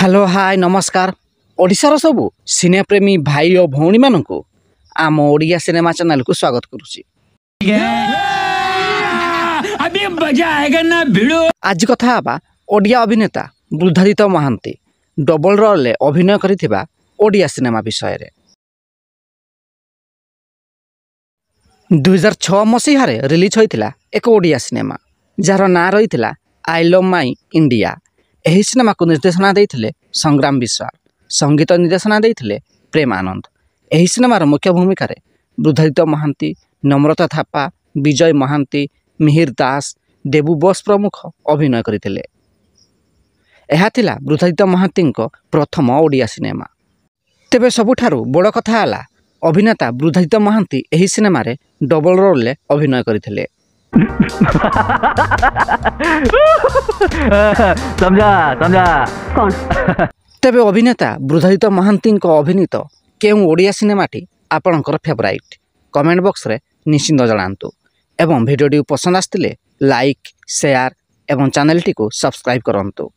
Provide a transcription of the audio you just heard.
Hello hi नमस्कार ओडिशार सबू सिनेप्रेमी भाई और भौणी मानू आम ओडिया सिनेमा चैनल को स्वागत करुच्ची। आज कथा हवा ओडिया अभिनेता बुद्धादित्य महांती डबल रोल अभिनय करिथिबा ओडिया सिनेमा विषय रे। 2006 मसीह रिलीज होइतिला एक ओडिया सिनेमा जार ना रही आई लव माई इंडिया। एही सिनेमा को निर्देशना देइथिले संग्राम विश्वास, संगीत निर्देशना देइथिले प्रेम आनंद। एही सिनेमार मुख्य भूमिका रे बुद्धादित्य महांती, नम्रता थापा, विजय महांती, मिहिर दास, देबू बोस प्रमुख अभिनय करथिले। एहा थिला बुद्धादित्य महांती प्रथम ओडिया सिनेमा। तेबे सबुठारु बड़ कथा हला अभिनेता बुद्धादित्य महांती एही सिनेमा रे डबल रोल ले अभिनय करथिले। समझा कौन तेबे अभिनेता बुद्धादित्य महांती अभिनीत केउ ओडिया सिनेमाटी आपणकर फेवराइट कमेंट बॉक्स रे निश्चिंत जणांतु एवं भिडियोटी पसंद आस्तिले लाइक शेयर एवं चैनल टी को सब्सक्राइब करंतु।